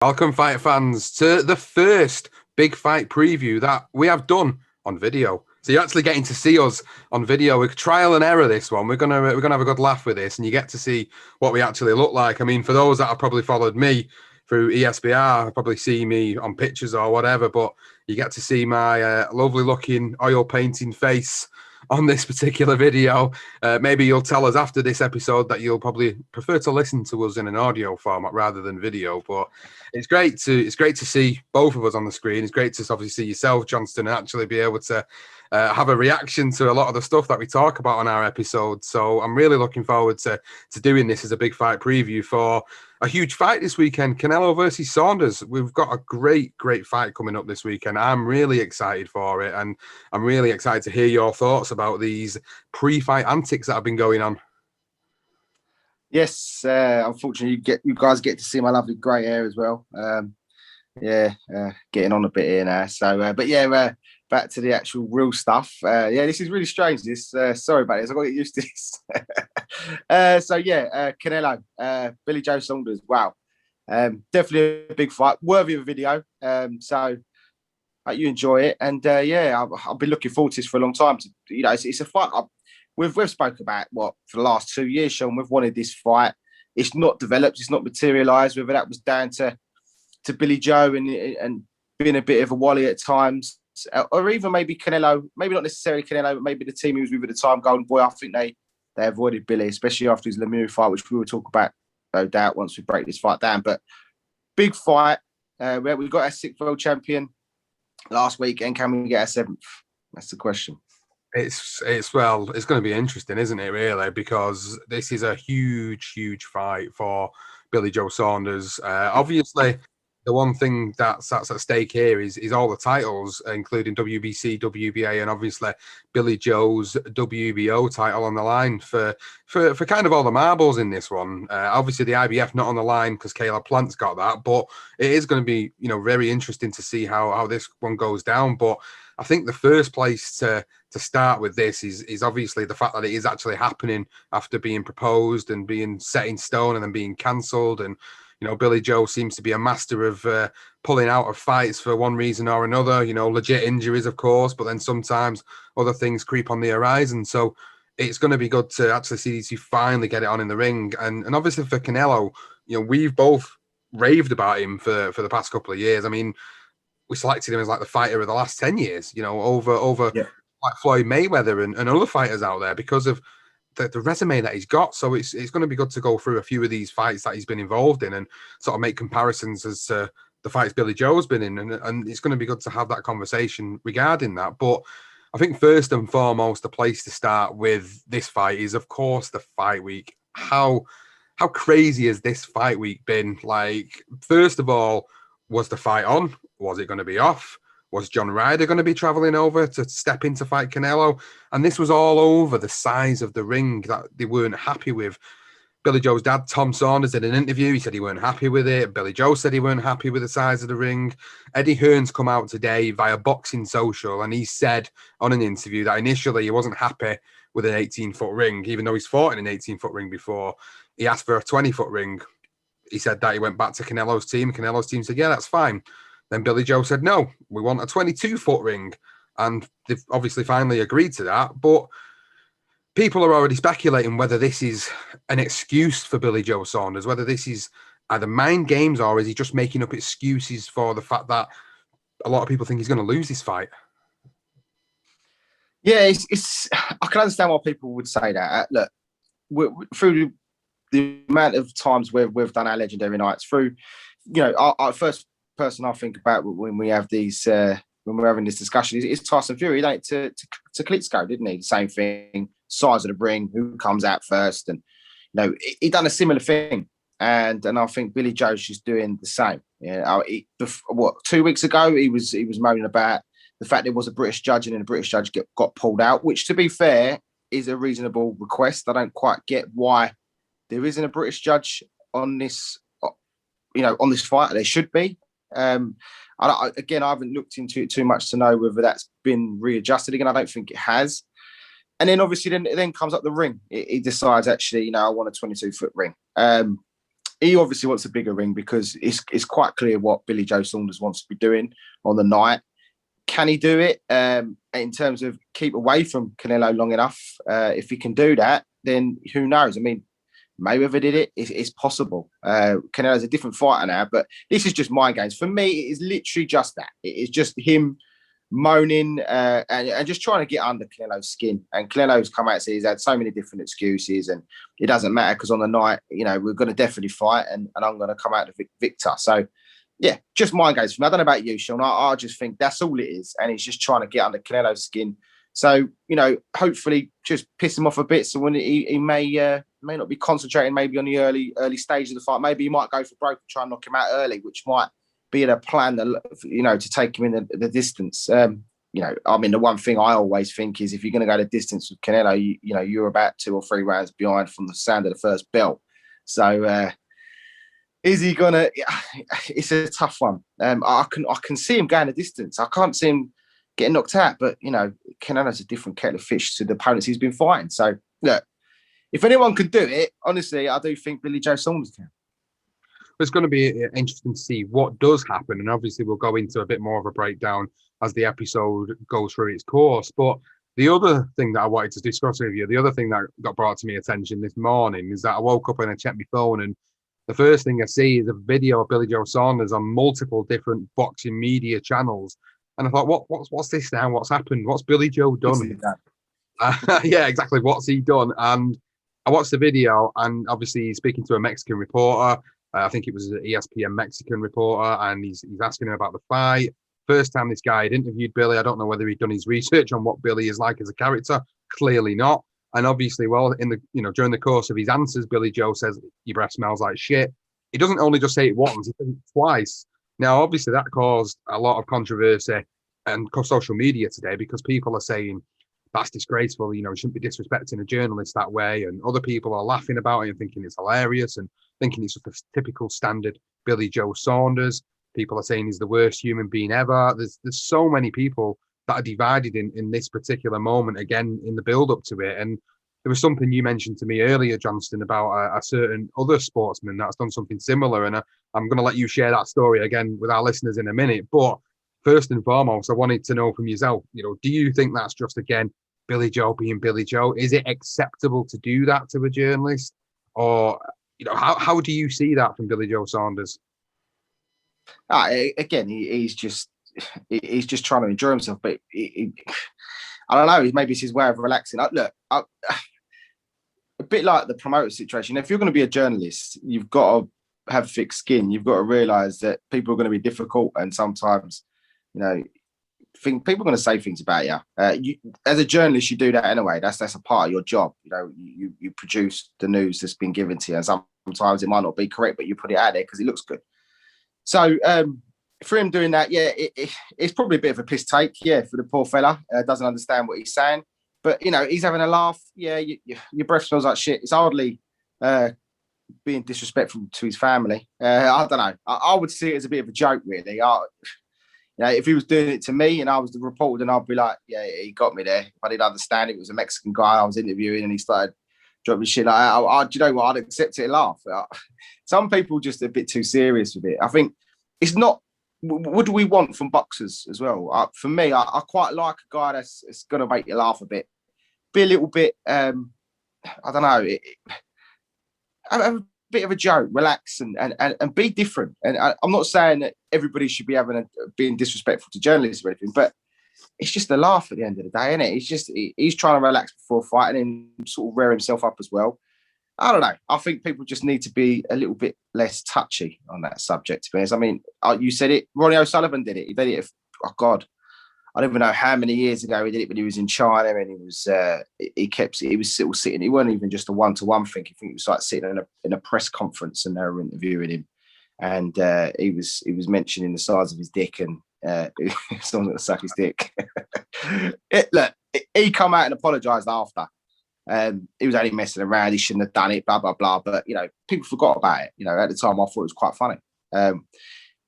Welcome, fight fans, to the first big fight preview that we have done on video. So you're actually getting to see us on video. We're trial and error this one. We're gonna have a good laugh with this, and you get to see what we actually look like. I mean, for those that have probably followed me through ESBR, probably see me on pictures or whatever, but you get to see my lovely looking oil painting face on this particular video. Maybe you'll tell us after this episode that you'll probably prefer to listen to us in an audio format rather than video. But it's great to see both of us on the screen. It's great to obviously see yourself, Johnston, and actually be able to have a reaction to a lot of the stuff that we talk about on our episodes. So I'm really looking forward to doing this as a big fight preview for a huge fight this weekend, Canelo versus Saunders. We've got a great fight coming up this weekend. I'm really excited for it, and I'm really excited to hear your thoughts about these pre-fight antics that have been going on. Yes, unfortunately, you guys get to see my lovely grey hair as well. Getting on a bit here now. So, back to the actual real stuff. This is really strange. Sorry about this. I've got to get used to this. Canelo, Billy Joe Saunders. Wow, definitely a big fight, worthy of a video. You enjoy it, and I've been looking forward to this for a long time. It's a fight we've spoken about for the last 2 years, Sean. We've wanted this fight. It's not developed. It's not materialised. Whether that was down to Billy Joe and being a bit of a wally at times, or even maybe Canelo, maybe not necessarily Canelo, but maybe the team he was with at the time, Golden Boy. I think they avoided Billy, especially after his Lemieux fight, which we will talk about, no doubt, once we break this fight down. But big fight. We got our 6th world champion last week, and can we get our 7th? That's the question. It's going to be interesting, isn't it, really? Because this is a huge fight for Billy Joe Saunders. Obviously, the one thing that's at stake here is all the titles, including WBC, WBA, and obviously Billy Joe's WBO title on the line for kind of all the marbles in this one. Obviously, the IBF not on the line because Caleb Plant's got that, but it is going to be very interesting to see how this one goes down. But I think the first place to start with this is obviously the fact that it is actually happening after being proposed and being set in stone and then being cancelled. And Billy Joe seems to be a master of pulling out of fights for one reason or another. Legit injuries, of course, but then sometimes other things creep on the horizon. So it's going to be good to actually see these two finally get it on in the ring. And obviously for Canelo, we've both raved about him for the past couple of years. I mean, we selected him as like the fighter of the last 10 years, over like Floyd Mayweather and other fighters out there because of the resume that he's got. So it's going to be good to go through a few of these fights that he's been involved in and sort of make comparisons as to the fights Billy Joe's been in. And it's going to be good to have that conversation regarding that. But I think first and foremost, the place to start with this fight is, of course, the fight week. How crazy has this fight week been? Like, first of all, was the fight on? Was it going to be off? Was John Ryder going to be travelling over to step in to fight Canelo? And this was all over the size of the ring that they weren't happy with. Billy Joe's dad, Tom Saunders, did an interview. He said he weren't happy with it. Billy Joe said he weren't happy with the size of the ring. Eddie Hearn's come out today via Boxing Social, and he said on an interview that initially he wasn't happy with an 18-foot ring, even though he's fought in an 18-foot ring before. He asked for a 20-foot ring. He said that he went back to Canelo's team. Canelo's team said, yeah, that's fine. Then Billy Joe said, no, we want a 22-foot ring. And they've obviously finally agreed to that. But people are already speculating whether this is an excuse for Billy Joe Saunders, whether this is either mind games or is he just making up excuses for the fact that a lot of people think he's going to lose this fight. Yeah, I can understand why people would say that. Look, through the amount of times we've done our legendary nights, through, our first person I think about when we have these when we're having this discussion is Tyson Fury, to Klitschko, didn't he? The same thing, size of the ring, who comes out first, and he done a similar thing, and I think Billy Joe's just doing the same. 2 weeks ago he was moaning about the fact there was a British judge and then the British judge got pulled out, which, to be fair, is a reasonable request. I don't quite get why there isn't a British judge on this, on this fight. There should be. I haven't looked into it too much to know whether that's been readjusted again. I don't think it has. And then obviously then comes up the ring. He decides, actually, I want a 22-foot ring. he obviously wants a bigger ring because it's quite clear what Billy Joe Saunders wants to be doing on the night. Can he do it in terms of keep away from Canelo long enough? If he can do that, then who knows? I mean, Mayweather did it. It's possible. Canelo's a different fighter now, but this is just mind games. For me, it is literally just that. It is just him moaning and just trying to get under Canelo's skin. And Canelo's come out and said he's had so many different excuses, and it doesn't matter because on the night, we're going to definitely fight, and I'm going to come out the victor. So, yeah, just mind games for me. I don't know about you, Sean. I just think that's all it is, and he's just trying to get under Canelo's skin. So, hopefully just piss him off a bit. So when he may not be concentrating maybe on the early stage of the fight. Maybe he might go for broke and try and knock him out early, which might be in a plan to take him in the distance. I mean, the one thing I always think is if you're going to go the distance with Canelo, you're about 2 or 3 rounds behind from the sound of the first bell. So is he going to? It's a tough one. I can see him going the distance. I can't see him getting knocked out, but Canelo's a different kettle of fish to the opponents he's been fighting. So look, if anyone can do it, honestly, I do think Billy Joe Saunders can. It's going to be interesting to see what does happen, and obviously we'll go into a bit more of a breakdown as the episode goes through its course. But the other thing that I wanted to discuss with you, the other thing that got brought to my attention this morning is that I woke up and I checked my phone, and the first thing I see is a video of Billy Joe Saunders on multiple different boxing media channels. And I thought, what's this now? What's happened? What's Billy Joe done? Yeah, exactly. What's he done? And I watched the video, and obviously he's speaking to a Mexican reporter. I think it was an ESPN Mexican reporter, and he's asking him about the fight. First time this guy had interviewed Billy. I don't know whether he'd done his research on what Billy is like as a character. Clearly not. And obviously, during the course of his answers, Billy Joe says, "Your breath smells like shit." He doesn't only just say it once; he says it twice. Now, obviously, that caused a lot of controversy and social media today because people are saying that's disgraceful. You shouldn't be disrespecting a journalist that way. And other people are laughing about it and thinking it's hilarious and thinking it's just a typical standard Billy Joe Saunders. People are saying he's the worst human being ever. There's so many people that are divided in this particular moment, again, in the build up to it. And there was something you mentioned to me earlier, Johnston, about a certain other sportsman that's done something similar. And I'm going to let you share that story again with our listeners in a minute. But first and foremost, I wanted to know from yourself, do you think that's just, again, Billy Joe being Billy Joe? Is it acceptable to do that to a journalist? Or, how do you see that from Billy Joe Saunders? Again, he's just trying to enjoy himself. But I don't know, maybe it's his way of relaxing. Look, a bit like the promoter situation. If you're going to be a journalist, you've got to have thick skin. You've got to realise that people are going to be difficult, and sometimes, people are going to say things about you. As a journalist, you do that anyway. That's a part of your job. You produce the news that's been given to you, and sometimes it might not be correct, but you put it out there because it looks good. So for him doing that, yeah, it's probably a bit of a piss take, yeah, for the poor fella. Doesn't understand what he's saying. But, he's having a laugh. Yeah, your breath smells like shit. It's hardly being disrespectful to his family. I don't know. I would see it as a bit of a joke, really. If he was doing it to me and I was the reporter, then I'd be like, yeah, he got me there. If I didn't understand it was a Mexican guy I was interviewing and he started dropping shit like that, do you know what? I'd accept it and laugh. Some people just a bit too serious with it. I think it's not. What do we want from boxers as well? For me, I quite like a guy that's going to make you laugh a bit. Be a little bit, I don't know, have a bit of a joke, relax and be different. And I'm not saying that everybody should be being disrespectful to journalists or anything, but it's just a laugh at the end of the day, isn't it? He's trying to relax before fighting and sort of rear himself up as well. I don't know. I think people just need to be a little bit less touchy on that subject, to be honest. I mean, you said it. Ronnie O'Sullivan did it. He did it. Oh God, I don't even know how many years ago he did it. When he was in China, and he was still sitting. He wasn't even just a one-to-one thing. I think he was like sitting in a press conference, and they were interviewing him, and he was mentioning the size of his dick, and someone's going to suck his dick. Look, he come out and apologised after. He was only messing around. He shouldn't have done it, blah, blah, blah. But, people forgot about it. At the time, I thought it was quite funny.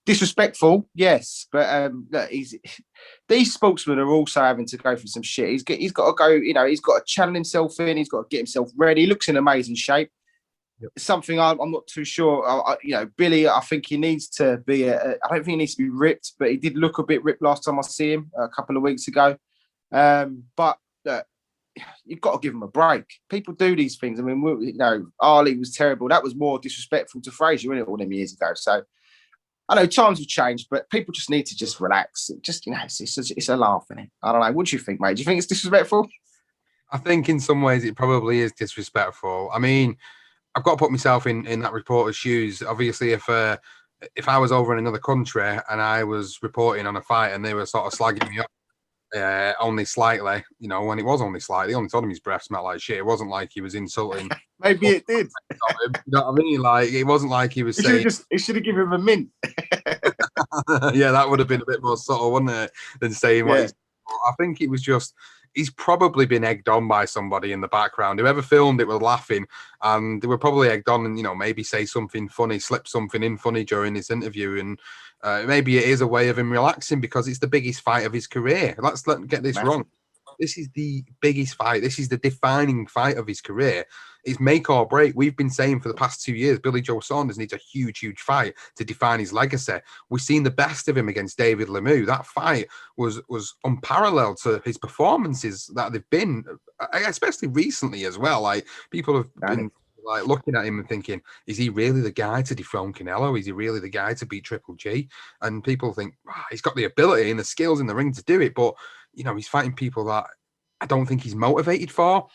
Disrespectful, yes. But look, these sportsmen are also having to go through some shit. He's got to go, he's got to channel himself in. He's got to get himself ready. He looks in amazing shape. something I'm not too sure. Billy, I think he needs to be. I don't think he needs to be ripped, but he did look a bit ripped last time I see him a couple of weeks ago. But you've got to give him a break. People do these things. I mean, Ali was terrible. That was more disrespectful to Frazier, wasn't it, all them years ago? So I know times have changed, but people just need to just relax. Just, it's a laugh, isn't it? I don't know. What do you think, mate? Do you think it's disrespectful? I think in some ways it probably is disrespectful. I mean, I've got to put myself in that reporter's shoes. Obviously, if I was over in another country and I was reporting on a fight and they were sort of slagging me up only slightly, when it was only slightly, only told him his breath smelled like shit. It wasn't like he was insulting. Maybe it did. You know what I mean? Like, it wasn't like he was saying. It should have given him a mint. Yeah, that would have been a bit more subtle, wouldn't it, than saying what he's. I think it was just. He's probably been egged on by somebody in the background. Whoever filmed it was laughing, and they were probably egged on and, maybe say something funny, slip something in funny during this interview. And maybe it is a way of him relaxing because it's the biggest fight of his career. Let's not get this wrong. This is the biggest fight. This is the defining fight of his career. It's make or break. We've been saying for the past 2 years, Billy Joe Saunders needs a huge, huge fight to define his legacy. We've seen the best of him against David Lemieux. That fight was unparalleled to his performances that they've been, especially recently as well. Like, people have been like looking at him and thinking, is he really the guy to dethrone Canelo? Is he really the guy to beat Triple G? And people think, he's got the ability and the skills in the ring to do it, but he's fighting people that I don't think he's motivated for.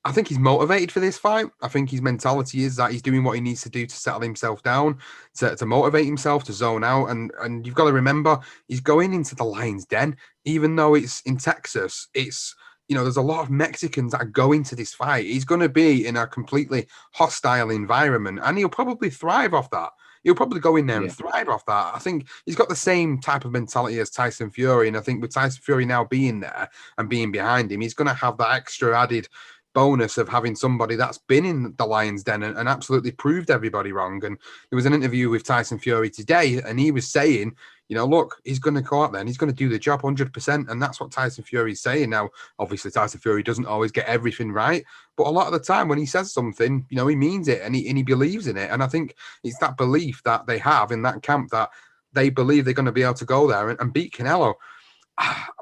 I think he's motivated for this fight. I think his mentality is that he's doing what he needs to do to settle himself down, to motivate himself, to zone out. And you've got to remember, he's going into the Lion's Den, even though it's in Texas. It's, there's a lot of Mexicans that go into this fight. He's going to be in a completely hostile environment, and he'll probably thrive off that. He'll probably go in there and thrive off that. I think he's got the same type of mentality as Tyson Fury. And I think with Tyson Fury now being there and being behind him, he's going to have that extra added bonus of having somebody that's been in the Lion's Den and absolutely proved everybody wrong. And there was an interview with Tyson Fury today, and he was saying, look, he's going to go out there and he's going to do the job 100%. And that's what Tyson Fury is saying. Now, obviously, Tyson Fury doesn't always get everything right, but a lot of the time when he says something, he means it and he believes in it. And I think it's that belief that they have in that camp that they believe they're going to be able to go there and beat Canelo.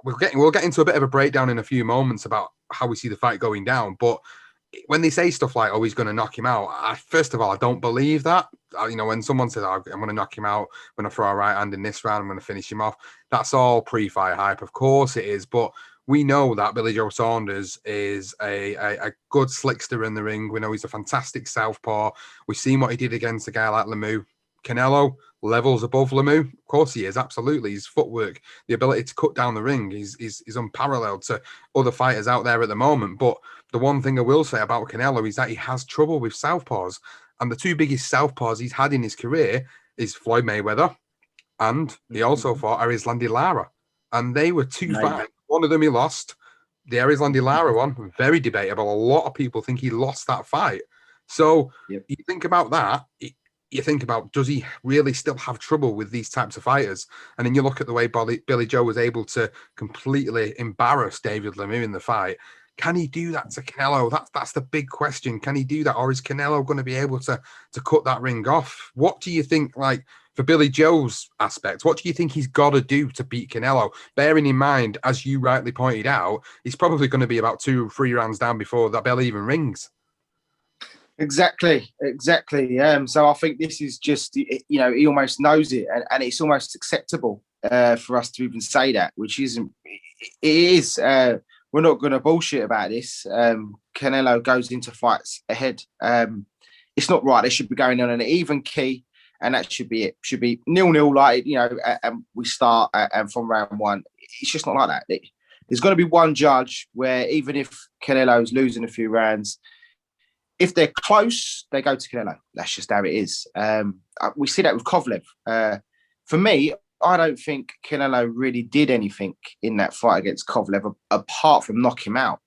We'll get into a bit of a breakdown in a few moments about how we see the fight going down. But when they say stuff like, he's going to knock him out, first of all, I don't believe that. When someone says, I'm going to knock him out, I'm going to throw a right hand in this round, I'm going to finish him off, that's all pre-fight hype. Of course it is. But we know that Billy Joe Saunders is a good slickster in the ring. We know he's a fantastic southpaw. We've seen what he did against a guy like Lemieux. Canelo, levels above Lemieux. Of course he is, absolutely. His footwork, the ability to cut down the ring is unparalleled to other fighters out there at the moment. But the one thing I will say about Canelo is that he has trouble with southpaws. And the two biggest southpaws he's had in his career is Floyd Mayweather, and he also fought Arislandi Lara. And they were two fights. One of them he lost. The Arislandi Lara one, very debatable. A lot of people think he lost that fight. So you think about that, you think about, does he really still have trouble with these types of fighters? And then you look at the way Billy Joe was able to completely embarrass David Lemieux in the fight. Can he do that to Canelo? That's the big question. Can he do that? Or is Canelo going to be able to cut that ring off? What do you think, like, for Billy Joe's aspect, what do you think he's got to do to beat Canelo? Bearing in mind, as you rightly pointed out, he's probably going to be about 2 or 3 rounds down before that bell even rings. Exactly. So I think this is just, he almost knows it, and it's almost acceptable for us to even say that, which isn't. It is. We're not going to bullshit about this. Canelo goes into fights ahead. It's not right. They should be going on an even key, and that should be it. Should be 0-0, like, and we start and from round one. It's just not like that. There's going to be one judge where, even if Canelo's losing a few rounds, if they're close, they go to Canelo. That's just how it is. We see that with Kovalev. For me, I don't think Canelo really did anything in that fight against Kovalev apart from knock him out.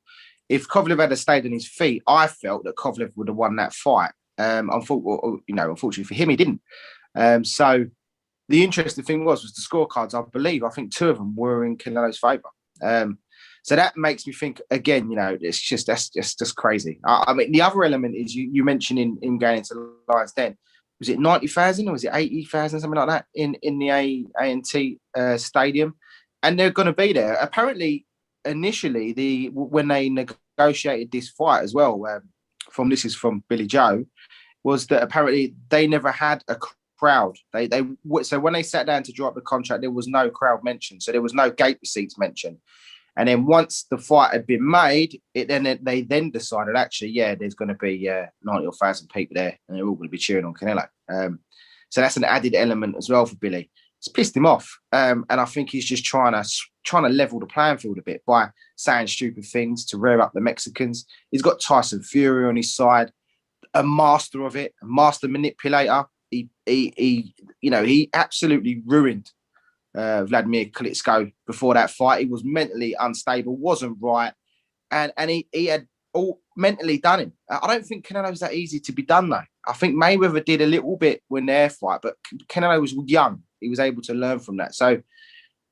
If Kovalev had stayed on his feet, I felt that Kovalev would have won that fight. Unfortunately for him, he didn't. So the interesting thing was the scorecards. I think 2 of them were in Canelo's favour. So that makes me think again. That's just crazy. I mean, the other element is you mentioned in going into Lions Den. Was it 90,000 or was it 80,000, something like that, in the A&T stadium, and they're going to be there. Apparently, initially, when they negotiated this fight as well, this is from Billy Joe, was that apparently they never had a crowd. So when they sat down to draw up the contract, there was no crowd mentioned, so there was no gate receipts mentioned. And then once the fight had been made, they then decided, actually, there's going to be 90,000 people there, and they're all going to be cheering on Canelo. So that's an added element as well for Billy. It's pissed him off, and I think he's just trying to level the playing field a bit by saying stupid things to rear up the Mexicans. He's got Tyson Fury on his side, a master of it, a master manipulator. He absolutely ruined Vladimir Klitschko before that fight. He was mentally unstable, wasn't right, and he had all mentally done him. I don't think Canelo's that easy to be done, though. I think Mayweather did a little bit when their fight, but Canelo was young. He was able to learn from that. So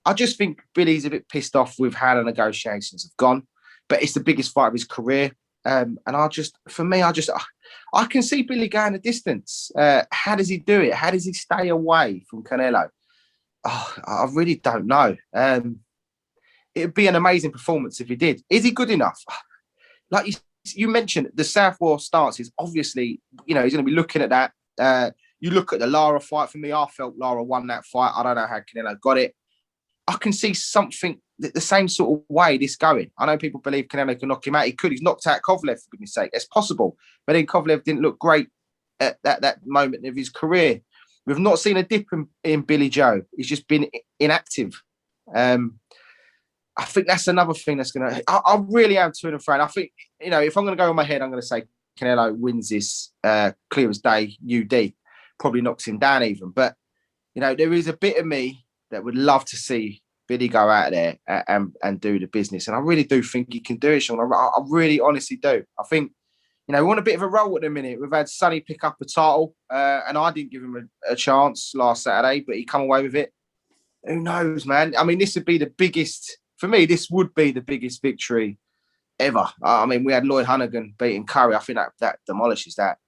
I just think Billy's a bit pissed off with how the negotiations have gone, but it's the biggest fight of his career. And I can see Billy going a distance. How does he do it? How does he stay away from Canelo? Oh, I really don't know. It'd be an amazing performance if he did. Is he good enough? Like you mentioned, the Southpaw stance is obviously, he's going to be looking at that. You look at the Lara fight. For me, I felt Lara won that fight. I don't know how Canelo got it. I can see something the same sort of way this going. I know people believe Canelo can knock him out. He could. He's knocked out Kovalev, for goodness sake. It's possible. But then Kovalev didn't look great at that moment of his career. We've not seen a dip in Billy Joe. He's just been inactive. I think that's another thing that's going to... I really am to and fro. I think, if I'm going to go on my head, I'm going to say Canelo wins this clear as day, UD. Probably knocks him down even. But, there is a bit of me that would love to see Billy go out there and do the business. And I really do think he can do it, Sean. I really honestly do. I think, we're on a bit of a roll at the minute. We've had Sonny pick up a title, and I didn't give him a chance last Saturday, but he come away with it. Who knows, man? I mean, this would be the biggest, for me, this would be the biggest victory ever. I mean, we had Lloyd Honeyghan beating Curry. I think that demolishes that.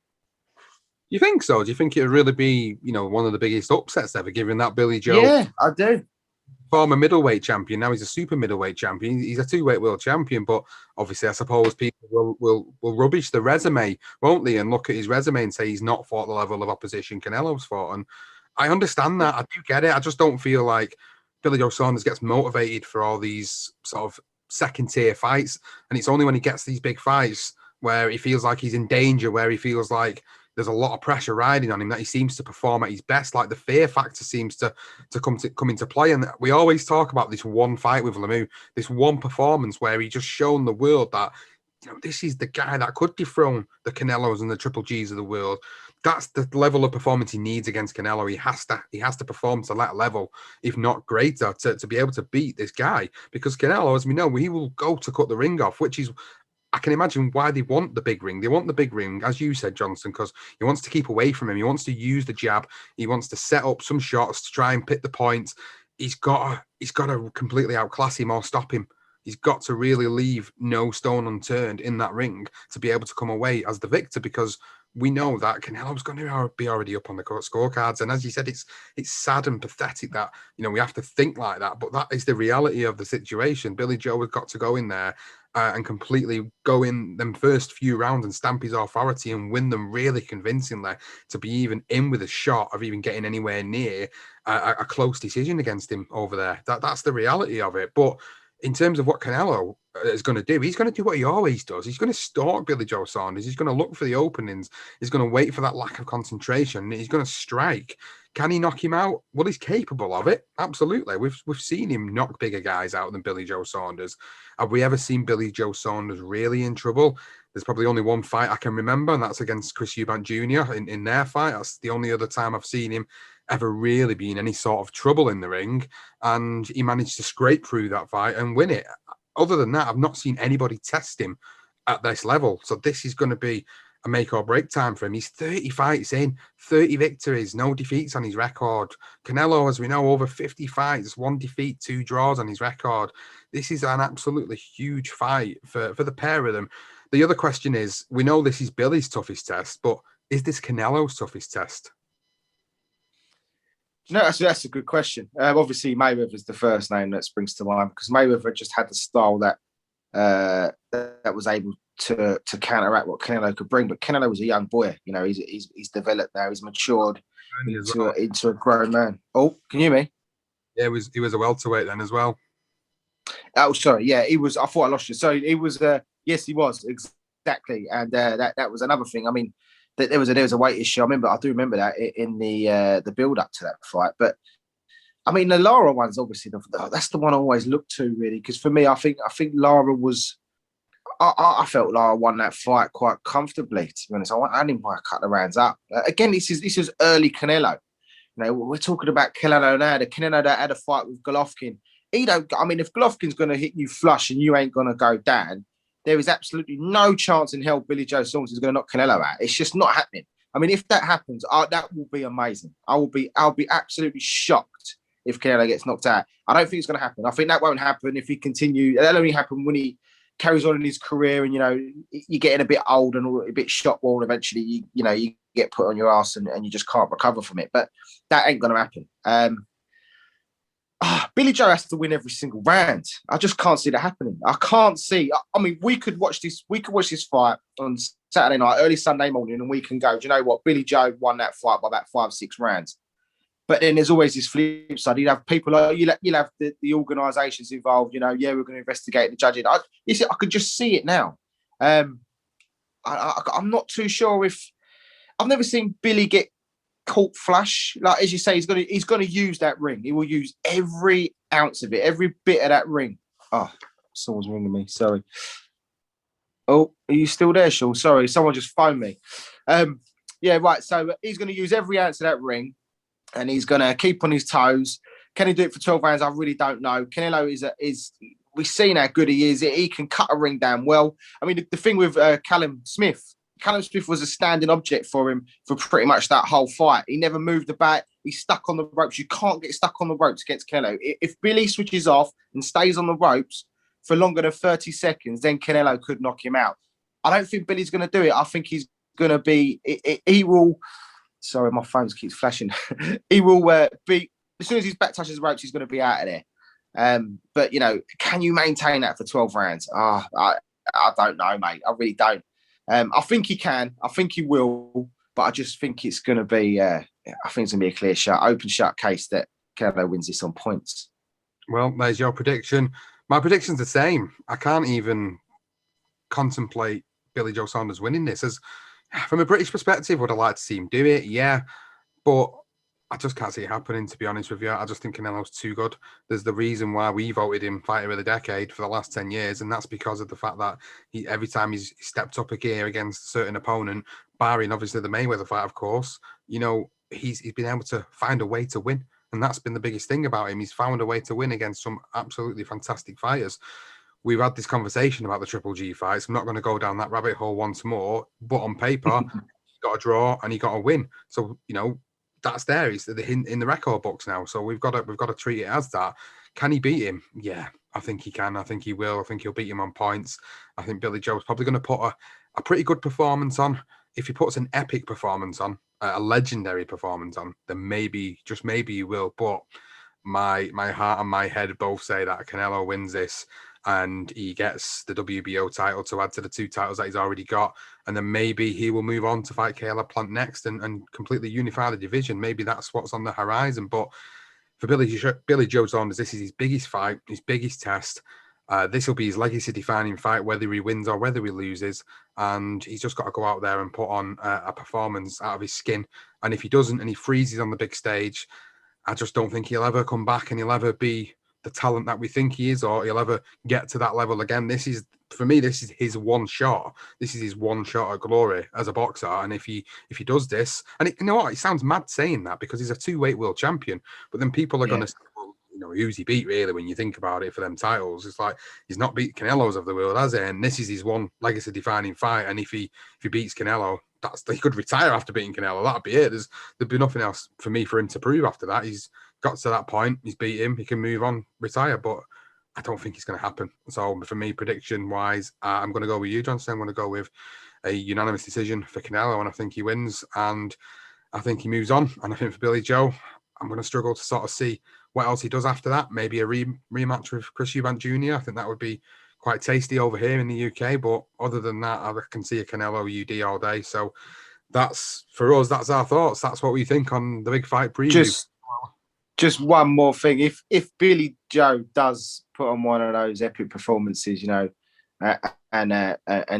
You think so? Do you think it would really be, one of the biggest upsets ever, given that Billy Joe? Yeah, I do. Former middleweight champion, now he's a super middleweight champion. He's a two-weight world champion, but obviously, I suppose people will rubbish the resume, won't they? And look at his resume and say he's not fought the level of opposition Canelo's fought. And I understand that. I do get it. I just don't feel like Billy Joe Saunders gets motivated for all these sort of second-tier fights. And it's only when he gets these big fights where he feels like he's in danger, where he feels like there's a lot of pressure riding on him, that he seems to perform at his best. Like the fear factor seems to come into play. And we always talk about this one fight with Lemieux, this one performance where he just shown the world that, this is the guy that could dethrone the Canelos and the Triple Gs of the world. That's the level of performance he needs against Canelo. He has to perform to that level, if not greater, to be able to beat this guy. Because Canelo, as we know, he will go to cut the ring off, which is, I can imagine why they want the big ring. They want the big ring, as you said, Johnston, because he wants to keep away from him. He wants to use the jab. He wants to set up some shots to try and pick the points. He's got to completely outclass him or stop him. He's got to really leave no stone unturned in that ring to be able to come away as the victor, because we know that Canelo's going to be already up on the scorecards. And as you said, it's sad and pathetic that, we have to think like that. But that is the reality of the situation. Billy Joe has got to go in there and completely go in them first few rounds and stamp his authority and win them really convincingly to be even in with a shot of even getting anywhere near a close decision against him over there. That's the reality of it. But in terms of what Canelo is going to do, he's going to do what he always does. He's going to stalk Billy Joe Saunders. He's going to look for the openings. He's going to wait for that lack of concentration. He's going to strike. Can he knock him out? Well, he's capable of it. Absolutely. We've seen him knock bigger guys out than Billy Joe Saunders. Have we ever seen Billy Joe Saunders really in trouble? There's probably only one fight I can remember, and that's against Chris Eubank Jr. in their fight. That's the only other time I've seen him ever really be in any sort of trouble in the ring. And he managed to scrape through that fight and win it. Other than that, I've not seen anybody test him at this level. So this is going to be a make or break time for him. He's 30 fights in, 30 victories, no defeats on his record. Canelo, as we know, over 50 fights, 1 defeat, 2 draws on his record. This is an absolutely huge fight for the pair of them. The other question is, we know this is Billy's toughest test, but is this Canelo's toughest test? No, that's a good question. Obviously, Mayweather's the first name that springs to mind because Mayweather just had the style that was able to counteract what Canelo could bring. But Canelo was a young boy. You know, he's developed now. He's matured into a grown man. Oh, can you hear me? Yeah, he was a welterweight then as well. Oh, sorry. Yeah, he was. I thought I lost you. So he was. Yes, he was exactly. And that was another thing. I mean, there was a weight issue. I do remember that in the build up to that fight. But I mean, the Lara one's obviously that's the one I always look to really because for me, I think Lara was. I felt Lara won that fight quite comfortably. To be honest, I didn't want to cut the rounds up. Again, this is early Canelo. You know, we're talking about Canelo now. The Canelo that had a fight with Golovkin. If Golovkin's going to hit you flush and you ain't going to go down, there is absolutely no chance in hell Billy Joe Saunders is going to knock Canelo out. It's just not happening. I mean, if that happens, that will be amazing. I'll be absolutely shocked if Canelo gets knocked out. I don't think it's going to happen. I think that won't happen if he continues. That'll only happen when he carries on in his career and, you know, you're getting a bit old and a bit shot wall. Eventually, you get put on your ass and you just can't recover from it. But that ain't going to happen. Billy Joe has to win every single round. I just can't see that happening. I can't see. I mean, we could watch this fight on Saturday night, early Sunday morning, and we can go, do you know what? Billy Joe won that fight by about 5-6 rounds. But then there's always this flip side. You'd have people like you'll have the organisations involved. You know, yeah, we're going to investigate the judging. I could just see it now. I'm not too sure if I've never seen Billy get caught flush. Like as you say, he's going to use that ring. He will use every ounce of it, every bit of that ring. Oh, someone's ringing me. Sorry. Oh, are you still there, Sean? Sorry, someone just phoned me. Yeah, right. So he's going to use every ounce of that ring. And he's going to keep on his toes. Can he do it for 12 rounds? I really don't know. Canelo is we've seen how good he is. He can cut a ring down well. I mean, the thing with Callum Smith was a standing object for him for pretty much that whole fight. He never moved about. He's stuck on the ropes. You can't get stuck on the ropes against Canelo. If Billy switches off and stays on the ropes for longer than 30 seconds, then Canelo could knock him out. I don't think Billy's going to do it. I think he's going to be. He will. Sorry, my phone keeps flashing. He will be, as soon as his back touches the ropes, he's going to be out of there. But, you know, can you maintain that for 12 rounds? I don't know, mate. I really don't. I think he can. I think he will. But I just think it's going to be, I think it's going to be a clear shot, open shut case that Canelo wins this on points. Well, there's your prediction. My prediction's the same. I can't even contemplate Billy Joe Saunders winning this. From a British perspective, would I like to see him do it? Yeah. But I just can't see it happening, to be honest with you. I just think Canelo's too good. There's the reason why we voted him Fighter of the Decade for the last 10 years, and that's because of the fact that every time he's stepped up a gear against a certain opponent, barring obviously the Mayweather fight, of course, you know, he's been able to find a way to win. And that's been the biggest thing about him. He's found a way to win against some absolutely fantastic fighters. We've had this conversation about the Triple G fights. I'm not going to go down that rabbit hole once more, but on paper, he got a draw and he got a win. So, you know, that's there. He's in the record books now. So we've got to treat it as that. Can he beat him? Yeah, I think he can. I think he will. I think he'll beat him on points. I think Billy Joe's probably going to put a pretty good performance on. If he puts an epic performance on, a legendary performance on, then maybe, just maybe he will. But my heart and my head both say that Canelo wins this and he gets the WBO title to add to the 2 titles that he's already got. And then maybe he will move on to fight Caleb Plant next and completely unify the division. Maybe that's what's on the horizon. But for Billy Joe Saunders, this is his biggest fight, his biggest test. This will be his legacy-defining fight, whether he wins or whether he loses. And he's just got to go out there and put on a performance out of his skin. And if he doesn't and he freezes on the big stage, I just don't think he'll ever come back and he'll ever be the talent that we think he is, or he'll ever get to that level again. This is, for me, this is his one shot. This is his one shot at glory as a boxer. And if he does this, and you know what, it sounds mad saying that because he's a 2-weight world champion, but then people are going to say, well, you know, who's he beat really when you think about it for them titles? It's like he's not beat Canelo's of the world, has he? And this is his one legacy defining fight. And if he beats Canelo, he could retire after beating Canelo. That'd be it. There'd be nothing else for him to prove after that. He's got to that point. He's beat him. He can move on, retire. But I don't think it's going to happen. So for me, prediction wise, I'm going to go with you, Johnston. I'm going to go with a unanimous decision for Canelo, and I think he wins. And I think he moves on. And I think for Billy Joe, I'm going to struggle to sort of see what else he does after that. Maybe a rematch with Chris Eubank Jr. I think that would be quite tasty over here in the UK. But other than that, I can see a Canelo UD all day. So that's for us. That's our thoughts. That's what we think on the big fight preview. Just one more thing. If Billy Joe does put on one of those epic performances, and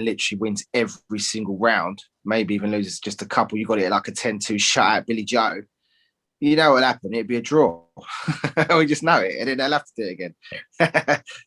literally wins every single round, maybe even loses just a couple, you got it like a 10-2 shut out Billy Joe. You know what'll happen? It'd be a draw. We just know it, and then they'll have to do it again.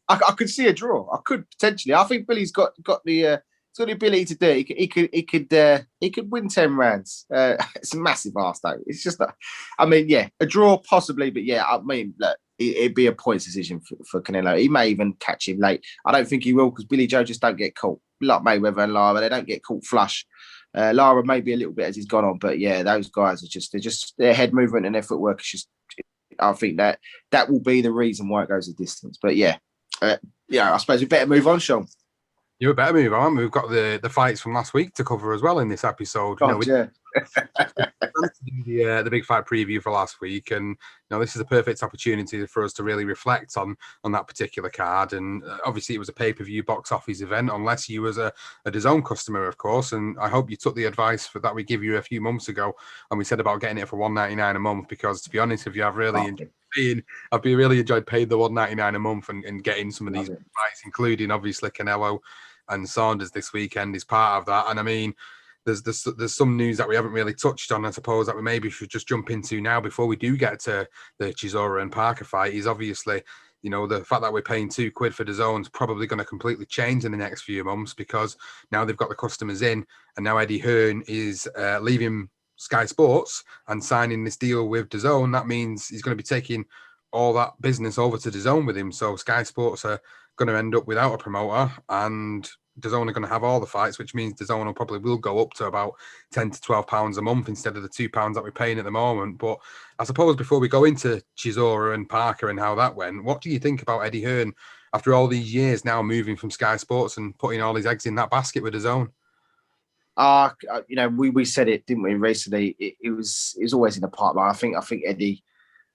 I could see a draw. I could potentially. I think Billy's got the ability to do it. He could win 10 rounds. It's a massive arse though. It's just, a draw possibly, but look, it'd be a points decision for Canelo. He may even catch him late. I don't think he will because Billy Joe just don't get caught. Like Mayweather and Lara, they don't get caught flush. Lara maybe a little bit as he's gone on, but yeah, those guys are their head movement and their footwork is just. I think that will be the reason why it goes a distance. But I suppose we better move on, Sean. You better move on. We've got the fights from last week to cover as well in this episode. The big fight preview for last week, and this is a perfect opportunity for us to really reflect on that particular card. And obviously, it was a pay-per-view box office event, unless you was a DAZN customer, of course. And I hope you took the advice that we gave you a few months ago, and we said about getting it for $1.99 a month. Because to be honest with you, I've really enjoyed paying the $1.99 a month and getting some of these fights, including obviously Canelo and Saunders this weekend is part of that. And I mean, there's some news that we haven't really touched on, I suppose, that we maybe should just jump into now before we do get to the Chisora and Parker fight. Is obviously, the fact that we're paying £2 for DAZN is probably going to completely change in the next few months, because now they've got the customers in, and now Eddie Hearn is leaving Sky Sports and signing this deal with DAZN. That means he's going to be taking all that business over to DAZN with him. So Sky Sports are going to end up without a promoter, and DAZN are going to have all the fights, which means DAZN will go up to about £10 to £12 a month instead of the £2 that we're paying at the moment. But I suppose before we go into Chisora and Parker and how that went, what do you think about Eddie Hearn after all these years now moving from Sky Sports and putting all his eggs in that basket with DAZN? We said it, didn't we, recently? It was always in the pipeline. I think Eddie.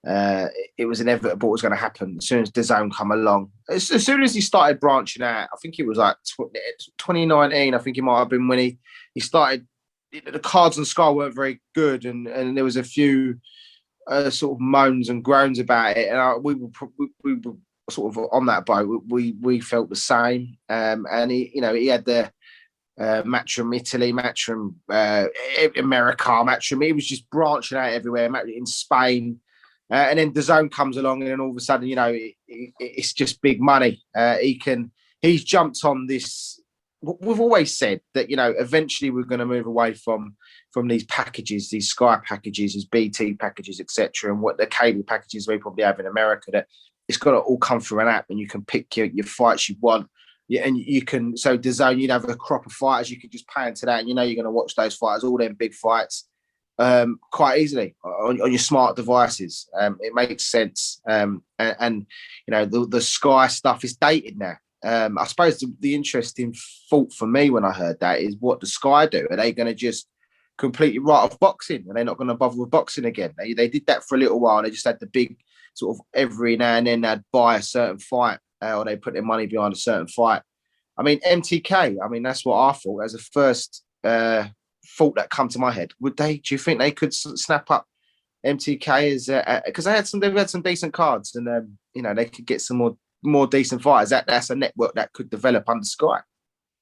It was inevitable what was going to happen as soon as DAZN come along. As soon as he started branching out, I think it was like 2019. I think it might have been when he started. The cards on Sky weren't very good, and there was a few sort of moans and groans about it. And we were sort of on that boat. We felt the same. And he had the Matchroom Italy, Matchroom America, Matchroom. He was just branching out everywhere. In Spain. And then DAZN comes along, and then all of a sudden, it's just big money. He's jumped on this. We've always said that, eventually we're going to move away from these packages, these Sky packages, these BT packages, etc., and what the cable packages we probably have in America. That it's got to all come through an app, and you can pick your fights you want. Yeah, and you can. So DAZN, you'd have a crop of fighters. You could just pay into that, and you're going to watch those fighters, all them big fights. Quite easily on your smart devices. It makes sense. The Sky stuff is dated now. I suppose the interesting thought for me when I heard that is, what does Sky do? Are they going to just completely write off boxing? Are they not going to bother with boxing again? They did that for a little while. They just had the big sort of every now and then they'd buy a certain fight or they put their money behind a certain fight. I mean, MTK, that's what I thought as a first thought that come to my head. Do you think they could snap up MTK as because they've had some decent cards, and they could get some more decent fighters. That's a network that could develop under Sky.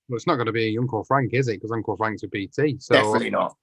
Well, it's not going to be Uncle Frank, is it? Because Uncle Frank's a BT. So definitely not.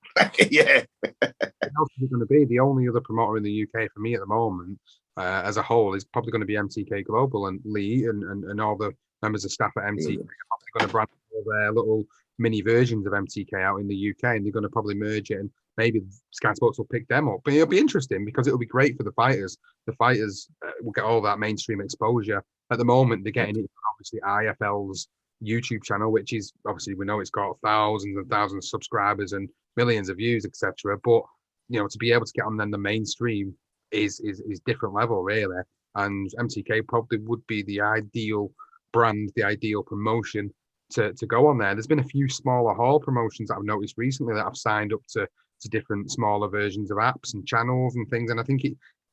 Yeah. It's going to be the only other promoter in the UK for me at the moment, as a whole, is probably going to be MTK Global, and Lee and all the members of staff at MTK are probably going to brand all their little mini versions of MTK out in the UK, and they're going to probably merge it and maybe Sky Sports will pick them up. But it'll be interesting because it'll be great for the fighters. The fighters will get all that mainstream exposure. At the moment, they're getting it from obviously IFL's YouTube channel, which is obviously, we know it's got thousands and thousands of subscribers and millions of views, etc. But to be able to get on then the mainstream is different level, really. And MTK probably would be the ideal brand, the ideal promotion to go on there. There's been a few smaller hall promotions that I've noticed recently that I've signed up to different smaller versions of apps and channels and things. And I think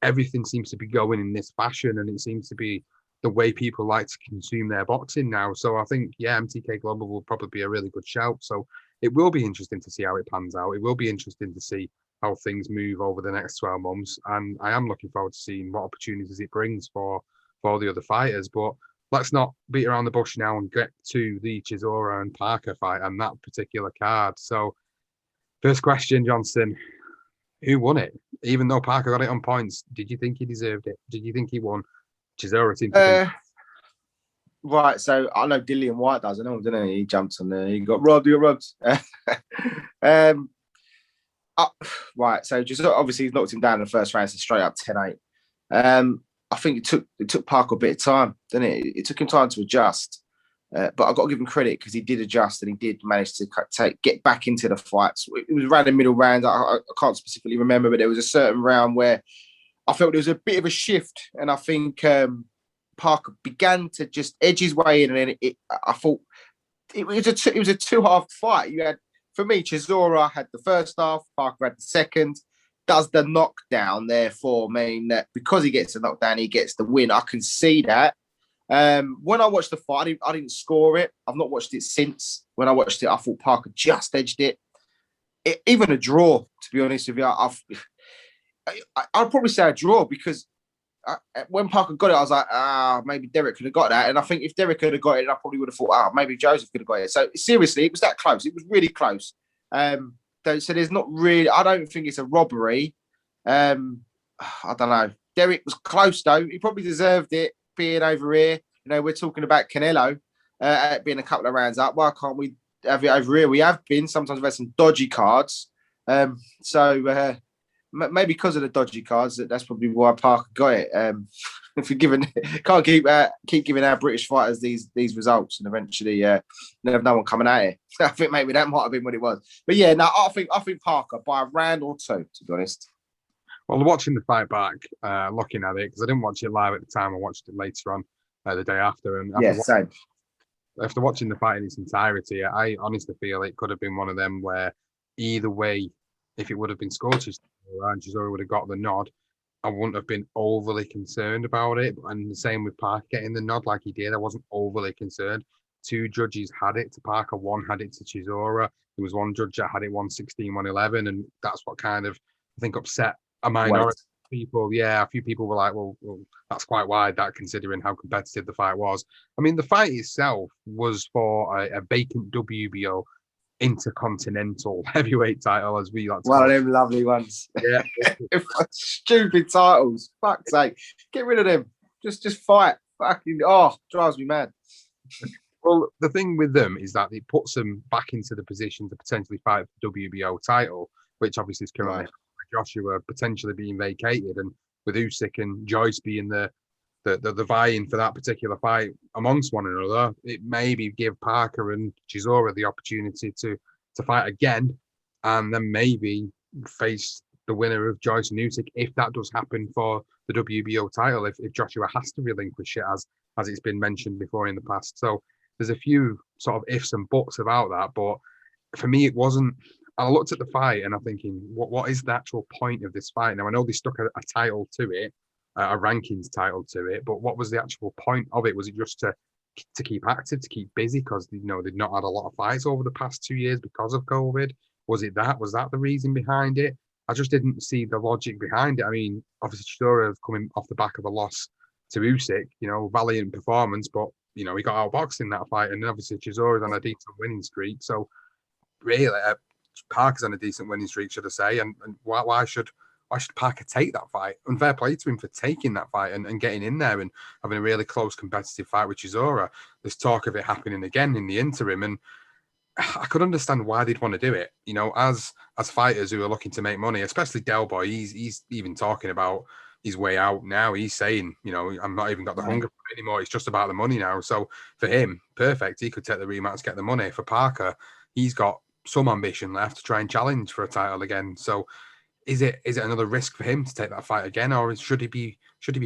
everything seems to be going in this fashion, and it seems to be the way people like to consume their boxing now. So I think, MTK Global will probably be a really good shout. So it will be interesting to see how it pans out. It will be interesting to see how things move over the next 12 months. And I am looking forward to seeing what opportunities it brings for the other fighters. But let's not beat around the bush now and get to the Chisora and Parker fight and that particular card. So first question, Johnston, who won it? Even though Parker got it on points, did you think he deserved it? Did you think he won? Chisora seemed to think. Right, so I know Dillian White does, I know, didn't he? He jumped on there, he got robbed. Right, so just obviously he's knocked him down in the first round, so straight up 10-8. I think it took Parker a bit of time, didn't it? It took him time to adjust, but I've got to give him credit because he did adjust and he did manage to get back into the fights. It was around the middle round. I can't specifically remember, but there was a certain round where I felt there was a bit of a shift, and I think Parker began to just edge his way in, and then I thought it was a 2-half fight. You had, for me, Chisora had the first half, Parker had the second. Does the knockdown therefore mean that because he gets the knockdown, he gets the win? I can see that. When I watched the fight, I didn't score it. I've not watched it since. When I watched it, I thought Parker just edged it. Even a draw, to be honest with you, I'd probably say a draw because when Parker got it, I was like, maybe Derek could have got that. And I think if Derek could have got it, I probably would have thought, maybe Joseph could have got it. So seriously, it was that close. It was really close. So there's not really, I don't think it's a robbery. I don't know. Derek was close though. He probably deserved it being over here. We're talking about Canelo being a couple of rounds up. Why can't we have it over here? We have been. Sometimes we've had some dodgy cards. Maybe because of the dodgy cards, that's probably why Parker got it. If you're can't keep giving our British fighters these results, and eventually have no one coming at it. I think maybe that might have been what it was. But yeah, no, I think Parker by a round or two, to be honest. Well, watching the fight back, looking at it, because I didn't watch it live at the time, I watched it later on the day after. And same. After watching the fight in its entirety, I honestly feel it could have been one of them where either way, if it would have been scored to Chisora would have got the nod, I wouldn't have been overly concerned about it. And the same with Parker getting the nod like he did. I wasn't overly concerned. Two judges had it to Parker, one had it to Chisora. There was one judge that had it 116, 111, and that's what kind of, I think, upset a minority of people. Yeah, a few people were like, well, that's quite wide, that, considering how competitive the fight was. I mean, the fight itself was for a vacant WBO Intercontinental Heavyweight title, as we like to one of them lovely ones. Yeah. Stupid titles. Fuck's sake. Get rid of them. Just fight. Fucking drives me mad. Well, the thing with them is that it puts them back into the position to potentially fight for the WBO title, which obviously is currently Joshua potentially being vacated, and with Usyk and Joyce being the vying for that particular fight amongst one another, it maybe give Parker and Chisora the opportunity to fight again, and then maybe face the winner of Joyce and Usyk if that does happen for the WBO title, if Joshua has to relinquish it as it's been mentioned before in the past. So there's a few sort of ifs and buts about that, but for me it wasn't. I looked at the fight and I'm thinking, what is the actual point of this fight? Now I know they stuck a title to it, a rankings title to it, but what was the actual point of it? Was it just to keep active, to keep busy, because they'd not had a lot of fights over the past 2 years because of COVID? Was that the reason behind it? I just didn't see the logic behind it. I mean, obviously Chisora coming off the back of a loss to Usyk, valiant performance, but he got outboxed in that fight, and obviously Chisora's on a decent winning streak. So really, Parker's on a decent winning streak, should I say? And why should Parker take that fight? Unfair play to him for taking that fight and getting in there and having a really close competitive fight with Chisora. There's talk of it happening again in the interim, and I could understand why they'd want to do it. You know, as fighters who are looking to make money, especially Del Boy, he's even talking about his way out now. He's saying, you know, I'm not even got the hunger for it anymore. It's just about the money now. So for him, perfect. He could take the rematch, get the money. For Parker, he's got some ambition left to try and challenge for a title again. So is it another risk for him to take that fight again, or should he be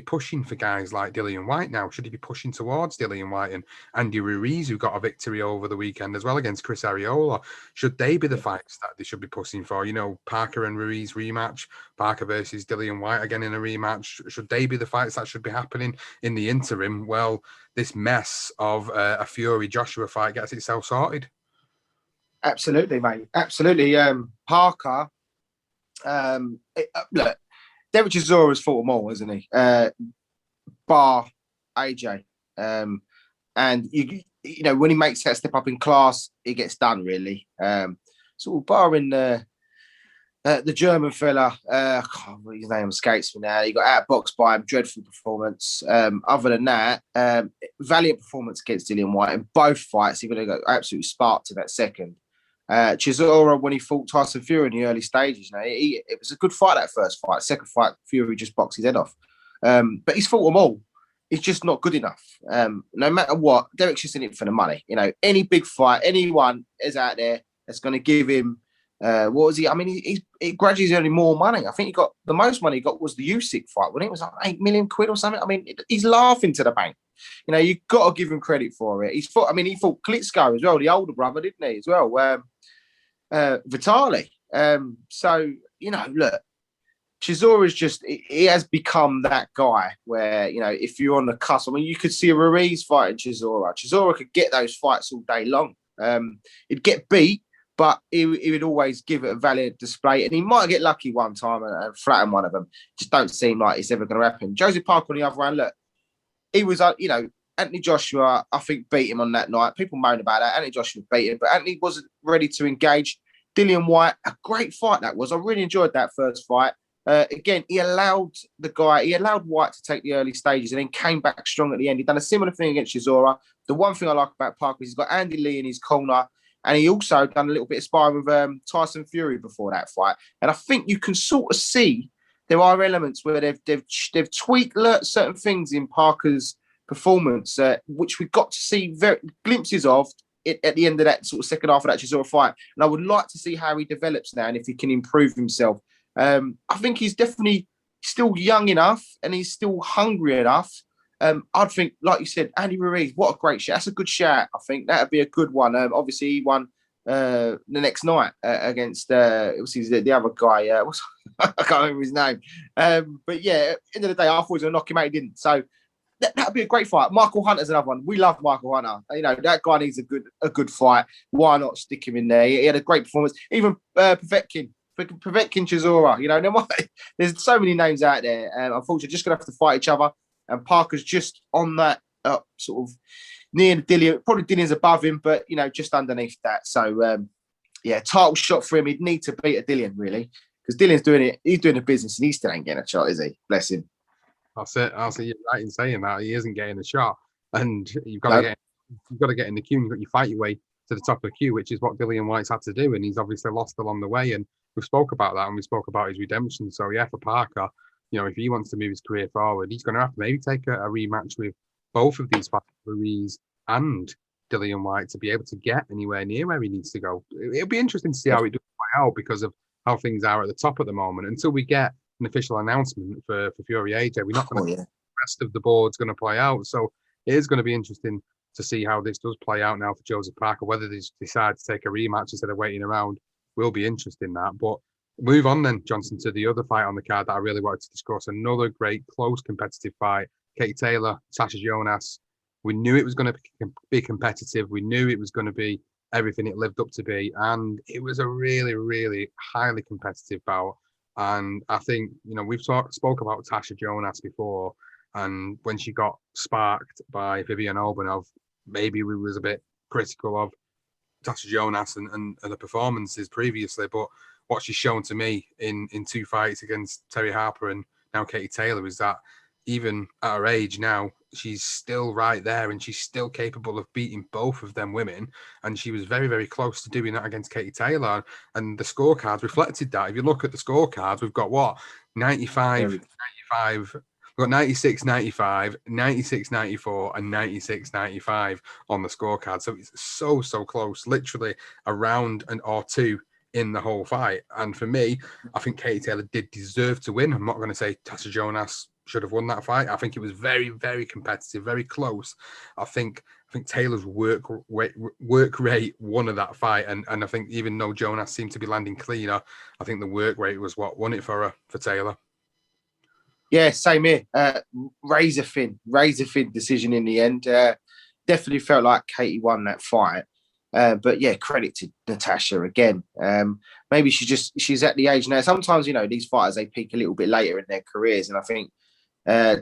pushing for guys like Dillian White now? Should he be pushing towards Dillian White and Andy Ruiz, who got a victory over the weekend as well against Chris Arreola? Should they be the fights that they should be pushing for? You know, Parker and Ruiz rematch, Parker versus Dillian White again in a rematch. Should they be the fights that should be happening in the interim? Well, this mess of a Fury Joshua fight gets itself sorted. Absolutely, mate. Absolutely. Parker. Look, Derek Chisora's fought them all, isn't he? Bar AJ, and you know when he makes that step up in class, it gets done really. Sort of barring the German fella, his name escapes me now. He got outboxed by him, dreadful performance. Other than that, valiant performance against Dillian White in both fights. He would have got absolutely sparked in that second. Chisora, when he fought Tyson Fury in the early stages, you know, it was a good fight, that first fight. Second fight, Fury just boxed his head off. But he's fought them all. He's just not good enough. No matter what, Derek's just in it for the money. You know, any big fight, anyone is out there that's going to give him, what was he? I mean, he gradually earning more money. I think he got the most money he got was the Usyk fight when it was like 8 million quid or something. I mean, he's laughing to the bank. You know, you've got to give him credit for it. He fought Klitschko as well, the older brother, didn't he, as well? Vitali. So, you know, look, Chisora's just, he has become that guy where, you know, if you're on the cusp, I mean, you could see a Ruiz fighting Chisora. Chisora could get those fights all day long. He'd get beat, but he would always give it a valiant display. And he might get lucky one time and flatten one of them. Just don't seem like it's ever going to happen. Joseph Parker on the other hand, look, he was, you know, Anthony Joshua, I think, beat him on that night. People moan about that. Anthony Joshua beat him, but Anthony wasn't ready to engage. Dillian White, a great fight that was. I really enjoyed that first fight. Again, he allowed White to take the early stages and then came back strong at the end. He'd done a similar thing against Chisora. The one thing I like about Parker is he's got Andy Lee in his corner, and he also done a little bit of sparring with Tyson Fury before that fight. And I think you can sort of see there are elements where they've tweaked certain things in Parker's performance, which we got to see glimpses of at the end of that sort of second half of that Chisora fight. And I would like to see how he develops now and if he can improve himself. I think he's definitely still young enough and he's still hungry enough. I'd think, like you said, Andy Ruiz, what a great shout. That's a good shout. I think that'd be a good one. Obviously, he won the next night against it was the other guy. I can't remember his name. But yeah, end of the day, I thought he was going to knock him out. He didn't. So that'd be a great fight. Michael Hunter's another one. We love Michael Hunter. You know, that guy needs a good fight. Why not stick him in there? He had a great performance. Even Povetkin Chisora. You know, there's so many names out there. Unfortunately, just going to have to fight each other. And Parker's just on that sort of near Dillian. Probably Dillian's above him, but, you know, just underneath that. So, yeah, title shot for him. He'd need to beat a Dillian, really. Because Dillian's doing it. He's doing the business and he still ain't getting a shot, is he? Bless him. That's it. You're right in saying that. He isn't getting a shot. And you've got to get in the queue and you've got to fight your way to the top of the queue, which is what Dillian White's had to do. And he's obviously lost along the way. And we spoke about that and we spoke about his redemption. So, yeah, for Parker, you know, if he wants to move his career forward, he's going to have to maybe take a rematch with both of these fighters, Ruiz and Dillian White, to be able to get anywhere near where he needs to go. It'll be interesting to see how it does play out because of how things are at the top at the moment. Until we get an official announcement for Fury AJ, we're not going to the rest of the board's going to play out. So it is going to be interesting to see how this does play out now for Joseph Parker. Whether they decide to take a rematch instead of waiting around will be interesting, that. But move on then, Johnston, to the other fight on the card that I really wanted to discuss. Another great, close, competitive fight. Katie Taylor, Sasha Jonas. We knew it was going to be competitive. We knew it was going to be everything it lived up to be. And it was a really, really highly competitive bout. And I think, you know, we've spoke about Tasha Jonas before. And when she got sparked by Vivian Olbanov, maybe we was a bit critical of Tasha Jonas and the performances previously. But what she's shown to me in two fights against Terry Harper and now Katie Taylor is that even at her age now, she's still right there and she's still capable of beating both of them women. And she was very, very close to doing that against Katie Taylor. And the scorecards reflected that. If you look at the scorecards, we've got what? 95, 95. We've got 96, 95, 96, 94, and 96, 95 on the scorecard. So it's so close, literally a round or two in the whole fight. And for me, I think Katie Taylor did deserve to win. I'm not going to say Tasha Jonas should have won that fight. I think it was very, very competitive, very close. I think Taylor's work rate won of that fight. And I think even though Jonas seemed to be landing cleaner, I think the work rate was what won it for Taylor. Yeah, same here. Razor thin decision in the end. Definitely felt like Katie won that fight. But yeah, credit to Natasha again. Maybe she's at the age now. Sometimes, these fighters, they peak a little bit later in their careers. And I think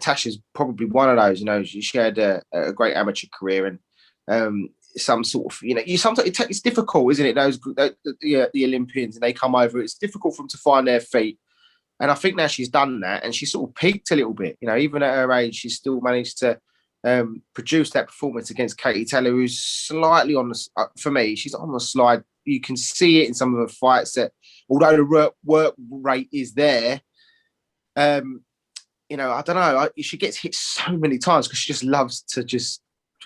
Tasha's probably one of those. She had a great amateur career and some sort of, sometimes it's difficult, isn't it? The Olympians, and they come over. It's difficult for them to find their feet. And I think now she's done that, and she sort of peaked a little bit. Even at her age, she still managed to produce that performance against Katie Taylor, who's slightly on the, for me, she's on the slide. You can see it in some of her fights that, although the work rate is there, I don't know. She gets hit so many times because she just loves to just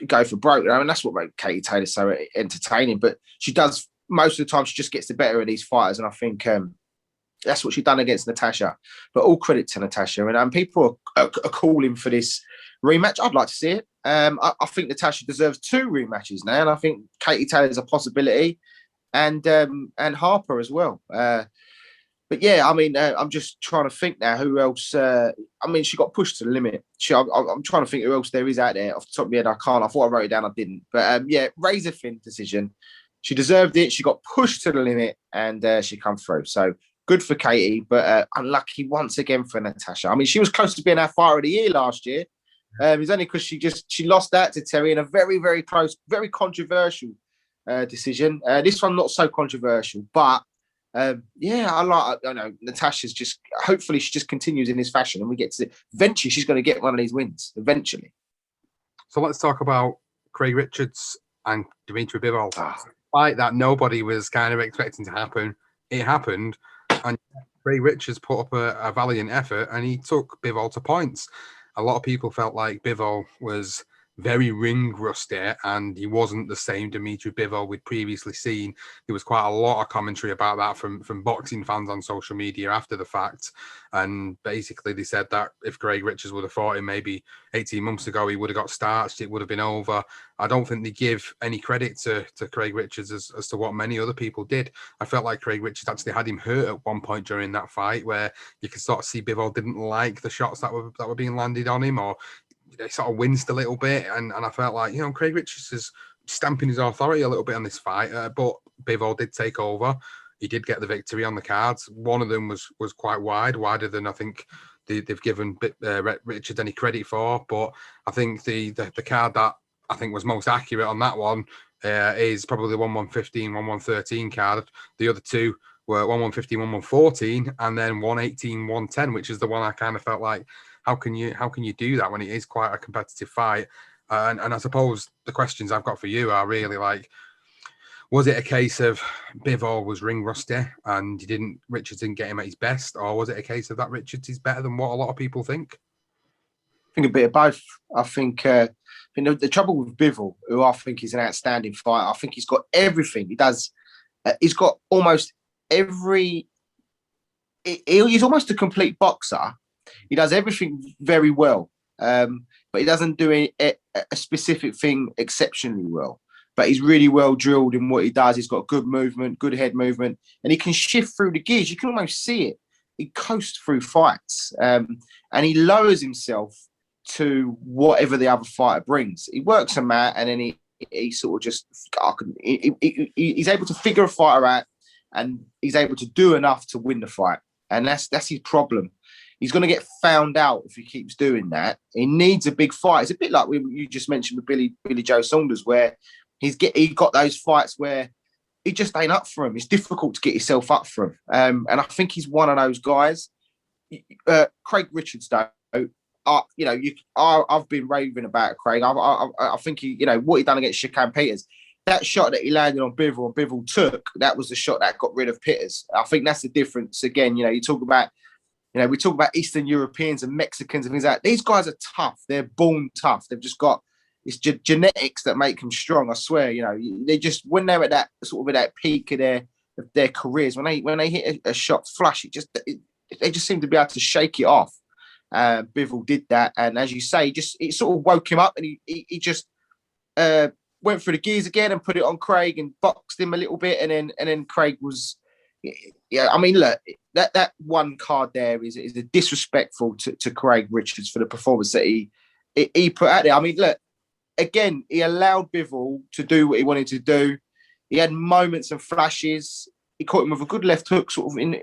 go for broke. That's what made Katie Taylor so entertaining. But she does, most of the time, she just gets the better of these fighters. And I think that's what she's done against Natasha. But all credit to Natasha. And people are calling for this rematch. I'd like to see it. I think Natasha deserves 2 rematches now. And I think Katie Taylor's a possibility. And Harper as well. But yeah, I'm just trying to think now who else. She got pushed to the limit. I'm trying to think who else there is out there. Off the top of my head, I can't. I thought I wrote it down, I didn't. But yeah, razor thin decision. She deserved it. She got pushed to the limit, and she come through. So good for Katie, but unlucky once again for Natasha. She was close to being our fighter of the year last year. It was only because she lost that to Terry in a very, very close, very controversial decision. This one not so controversial, but. I know Natasha's just, hopefully she just continues in this fashion and we get to, eventually she's going to get one of these wins, eventually. So let's talk about Craig Richards and Dimitri Bivol. Fight that nobody was kind of expecting to happen. It happened, and Craig Richards put up a valiant effort and he took Bivol to points. A lot of people felt like Bivol was very ring rusty and he wasn't the same Dimitri Bivol we'd previously seen. There was quite a lot of commentary about that from boxing fans on social media after the fact, and basically they said that if Craig Richards would have fought him maybe 18 months ago, he would have got starched, it would have been over. I don't think they give any credit to Craig Richards as to what many other people did. I felt like Craig Richards actually had him hurt at one point during that fight, where you could sort of see Bivol didn't like the shots that were being landed on him, or they sort of winced a little bit, and I felt like, Craig Richards is stamping his authority a little bit on this fight, but Bivol did take over. He did get the victory on the cards. One of them was quite wider than I think they've given Richards any credit for, but I think the card that I think was most accurate on that one is probably the 1-1-15, 1-1-13 card. The other two were 1-1-15, 1-1-14, and then 1-18, 1-10, which is the one I kind of felt like, how can you do that when it is quite a competitive fight? And I suppose the questions I've got for you are really like, was it a case of Bivol was ring rusty and Richards didn't get him at his best, or was it a case of that Richards is better than what a lot of people think? I think a bit of both. I think the trouble with Bivol, who I think is an outstanding fighter, I think he's got everything. He does. He's got almost every. He's almost a complete boxer. He does everything very well, but he doesn't do a specific thing exceptionally well. But he's really well drilled in what he does. He's got good movement, good head movement, and he can shift through the gears. You can almost see it. He coasts through fights, and he lowers himself to whatever the other fighter brings. He works a mat, and then he sort of just he's able to figure a fighter out, and he's able to do enough to win the fight. And that's his problem. He's going to get found out if he keeps doing that. He needs a big fight. It's a bit like you just mentioned with Billy Joe Saunders, where he got those fights where he just ain't up for him. It's difficult to get yourself up for him. And I think he's one of those guys. Craig Richards, though, I've been raving about Craig. I think what he done against Shakan Peters, that shot that he landed on Bivol and Bivol took, that was the shot that got rid of Peters. I think that's the difference. Again, we talk about Eastern Europeans and Mexicans and things like that. These guys are tough. They're born tough. They've just got it's genetics that make them strong. I swear. They just, when they're at that sort of at that peak of their careers, when they hit a shot flush, they just seem to be able to shake it off. Bivol did that, and as you say, it sort of woke him up, and he just went through the gears again and put it on Craig and boxed him a little bit, and then Craig was, I mean, look, that one card there is a disrespectful to Craig Richards for the performance that he put out there. I mean, look, again, he allowed Bivol to do what he wanted to do. He had moments and flashes. He caught him with a good left hook, sort of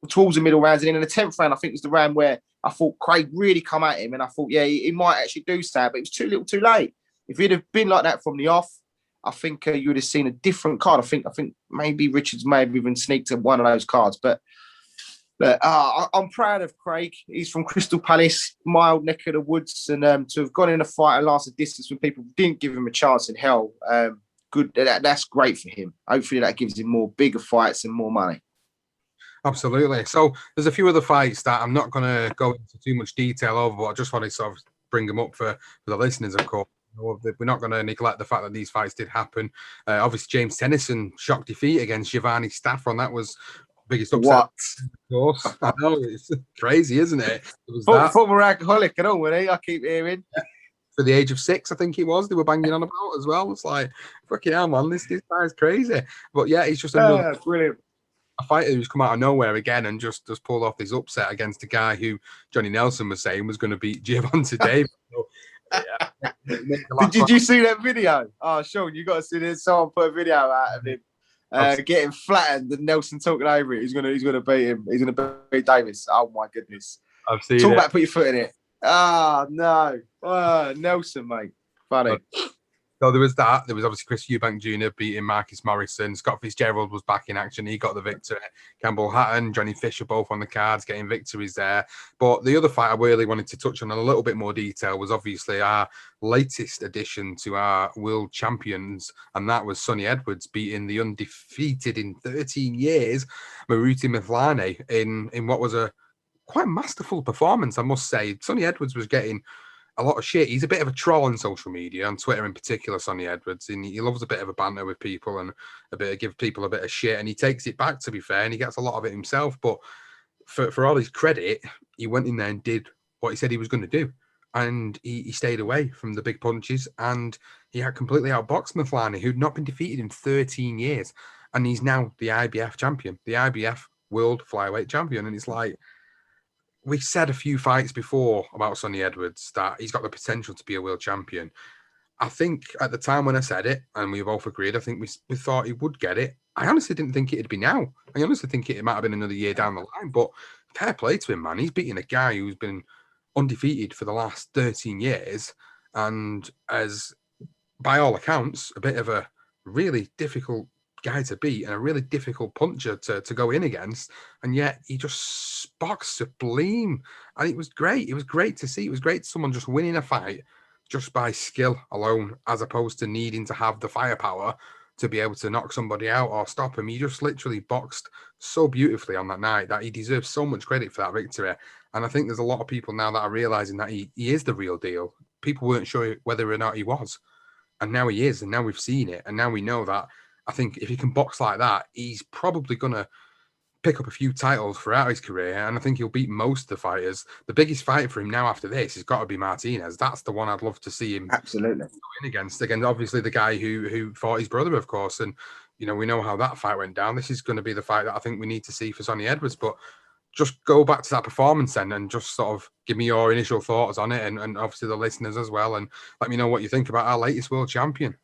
towards the middle rounds, and in the 10th round, I think was the round where I thought Craig really come at him, and I thought, yeah, he might actually do so, but it was too little, too late. If he'd have been like that from the off, I think you would have seen a different card. I think maybe Richards may have even sneaked at one of those cards. But I'm proud of Craig. He's from Crystal Palace, my old neck of the woods, and to have gone in a fight and lasted distance when people didn't give him a chance in hell, good. That's great for him. Hopefully that gives him more bigger fights and more money. Absolutely. So there's a few other fights that I'm not going to go into too much detail over, but I just want to sort of bring them up for the listeners, of course. We're not going to neglect the fact that these fights did happen. Obviously, James Tennyson shock defeat against Giovanni Staffron. That was the biggest upset. What? Of course. I know, it's crazy, isn't it? It was former alcoholic and all, wasn't he? I keep hearing. Yeah. For the age of 6, I think it was. They were banging on about as well. It's like, fucking hell, man, this guy's crazy. But yeah, he's just another brilliant. A fighter who's come out of nowhere again and just pulled off this upset against a guy who Johnny Nelson was saying was going to beat Gervonta Davis. So, yeah, Did you see that video? Oh, Sean, you got to see this. Someone put a video out of him getting flattened and Nelson talking over it. He's gonna beat him. He's gonna beat Davis. Oh my goodness! I've seen Talk it. about put your foot in it. Ah, no. Nelson, mate. Funny. So there was that. There was obviously Chris Eubank Jr. beating Marcus Morrison. Scott Fitzgerald was back in action. He got the victory. Campbell Hatton, Johnny Fisher, both on the cards, getting victories there. But the other fight I really wanted to touch on in a little bit more detail was obviously our latest addition to our world champions, and that was Sonny Edwards beating the undefeated in 13 years, Maruti Mithilani, in what was a quite masterful performance, I must say. Sonny Edwards was getting a lot of shit. He's a bit of a troll on social media, on Twitter in particular, Sonny Edwards, and he loves a bit of a banter with people and give people a bit of shit, and he takes it back, to be fair, and he gets a lot of it himself. But for all his credit, he went in there and did what he said he was going to do, and he stayed away from the big punches, and he had completely outboxed Mithilani, who'd not been defeated in 13 years, and he's now the IBF champion, the IBF World Flyweight Champion, and it's like, we said a few fights before about Sonny Edwards that he's got the potential to be a world champion. I think at the time when I said it, and we both agreed, I think we thought he would get it. I honestly didn't think it'd be now. I honestly think it might have been another year down the line, but fair play to him, man. He's beating a guy who's been undefeated for the last 13 years and as, by all accounts, a bit of a really difficult guy to beat and a really difficult puncher to go in against, and yet he just boxed sublime, and it was great. It was great to see. It was great someone just winning a fight just by skill alone, as opposed to needing to have the firepower to be able to knock somebody out or stop him. He just literally boxed so beautifully on that night that he deserves so much credit for that victory. And I think there's a lot of people now that are realizing that he is the real deal. People weren't sure whether or not he was, and now he is, and now we've seen it, and now we know that. I think if he can box like that, he's probably going to pick up a few titles throughout his career, and I think he'll beat most of the fighters. The biggest fight for him now after this has got to be Martinez. That's the one I'd love to see him absolutely go in against. Again, obviously the guy who fought his brother, of course, and we know how that fight went down. This is going to be the fight that I think we need to see for Sonny Edwards. But just go back to that performance then and just sort of give me your initial thoughts on it, and obviously the listeners as well, and let me know what you think about our latest world champion.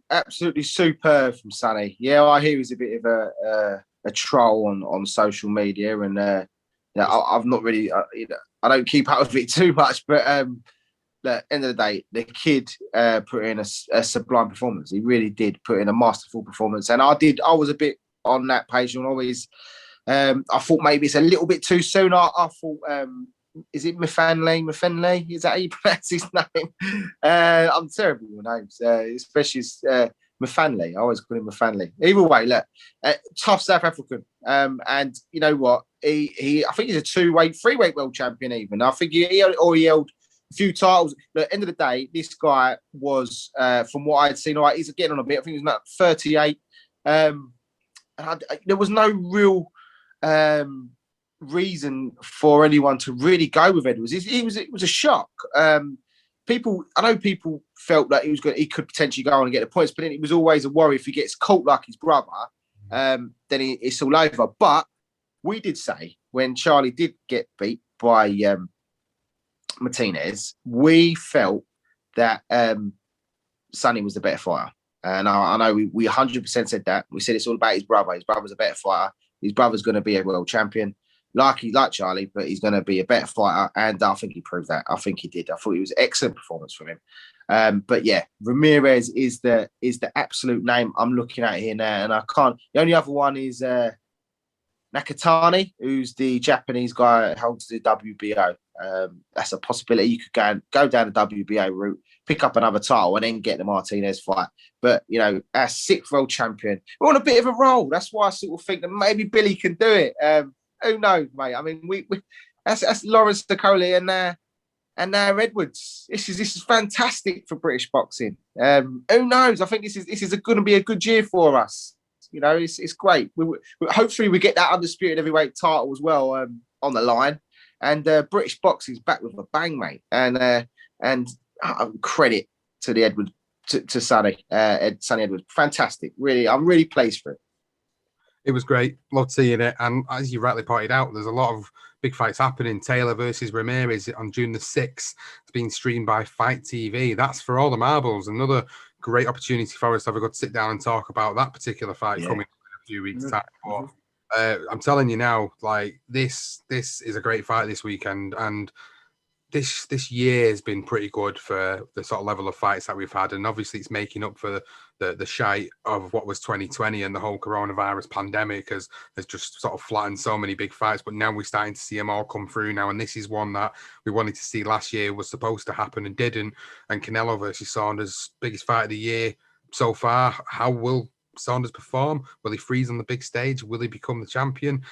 Absolutely superb from Sonny. Yeah, I hear he's a bit of a troll on social media, and I've not really, I don't keep up with it too much. But at the end of the day, the kid put in a sublime performance. He really did put in a masterful performance, and I was a bit on that page and always. I thought maybe it's a little bit too soon. I thought is it Mifenley? Is that how you pronounce his name? I'm terrible with names, especially Mifenley. I always call him Mifenley. Either way, look, tough South African. And you know what? I think he's a 2-weight, 3-weight world champion even. I think he held a few titles. But at the end of the day, this guy was, from what I'd seen, all right, he's getting on a bit. I think he was about 38. There was no real reason for anyone to really go with Edwards. It was a shock. I know people felt that he could potentially go on and get the points, but then it was always a worry if he gets caught like his brother, then it's all over. But we did say when Charlie did get beat by Martinez, we felt that Sonny was the better fighter. And I know we 100% said that. We said it's all about his brother. His brother's a better fighter. His brother's going to be a world champion, like Charlie, but he's going to be a better fighter. And I think he proved that. I think he did. I thought it was an excellent performance from him. But yeah, Ramirez is the absolute name I'm looking at here now. And I can't. The only other one is Nakatani, who's the Japanese guy that holds the WBO. That's a possibility. You could go down the WBO route, pick up another title, and then get the Martinez fight. But, you know, our 6th world champion, we're on a bit of a roll. That's why I sort of think that maybe Billy can do it. Who knows, mate? I mean, that's Lawrence Stokoli and now Edwards. This is fantastic for British boxing. Who knows? I think this is going to be a good year for us. You know, it's great. Hopefully we get that undisputed heavyweight title as well on the line. And British boxing's back with a bang, mate. And credit to the Edwards, to Sonny Edwards. Fantastic. Really, I'm really pleased for it. It was great. Loved seeing it. And as you rightly pointed out, there's a lot of big fights happening. Taylor versus Ramirez on June the 6th. It's being streamed by Fight TV. That's for all the marbles. Another great opportunity for us to have a good sit down and talk about that particular fight coming in a few weeks' time. But I'm telling you now, like this is a great fight this weekend. And this year has been pretty good for the sort of level of fights that we've had, and obviously it's making up for the shite of what was 2020 and the whole coronavirus pandemic has just sort of flattened so many big fights. But now we're starting to see them all come through now, and this is one that we wanted to see last year, was supposed to happen and didn't. And Canelo versus Saunders, biggest fight of the year so far. How will Saunders perform? Will he freeze on the big stage? Will he become the champion?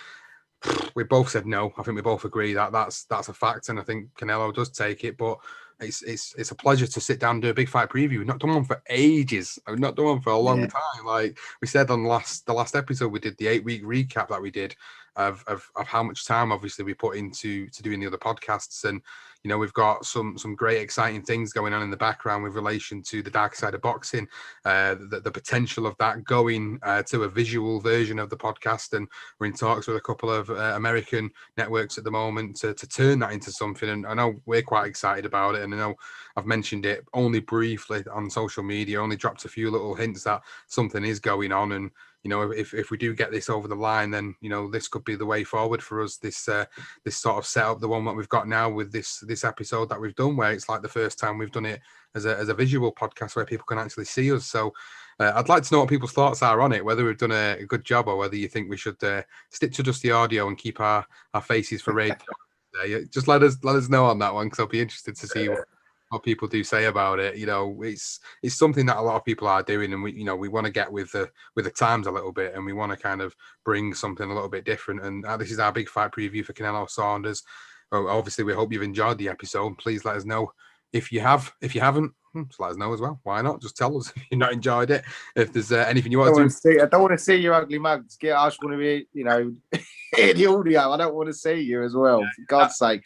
We both said no. I think we both agree that that's a fact, and I think Canelo does take it. But it's a pleasure to sit down and do a big fight preview. We've not done one for ages. I've not done one for a long time. Like we said on the last episode, we did the 8-week recap that we did of how much time obviously we put into doing the other podcasts. And you know, we've got some great exciting things going on in the background with relation to the dark side of boxing, the potential of that going to a visual version of the podcast. And we're in talks with a couple of American networks at the moment to turn that into something. And I know we're quite excited about it. And I know I've mentioned it only briefly on social media, only dropped a few little hints that something is going on. And you know, if we do get this over the line, then you know this could be the way forward for us. This sort of setup, the one that we've got now with this episode that we've done, where it's like the first time we've done it as a visual podcast where people can actually see us. So I'd like to know what people's thoughts are on it, whether we've done a good job or whether you think we should stick to just the audio and keep our faces for radio. Just let us know on that one, because I'll be interested to see what people do say about it. You know, it's something that a lot of people are doing, and we want to get with the times a little bit, and we want to kind of bring something a little bit different. And this is our big fight preview for Canelo Saunders. Obviously, we hope you've enjoyed the episode. Please let us know if you have. If you haven't, just let us know as well. Why not? Just tell us if you've not enjoyed it. If there's anything you want to I don't want to see your ugly mugs. I just want to be, in the audio. I don't want to see you as well. For God's sake.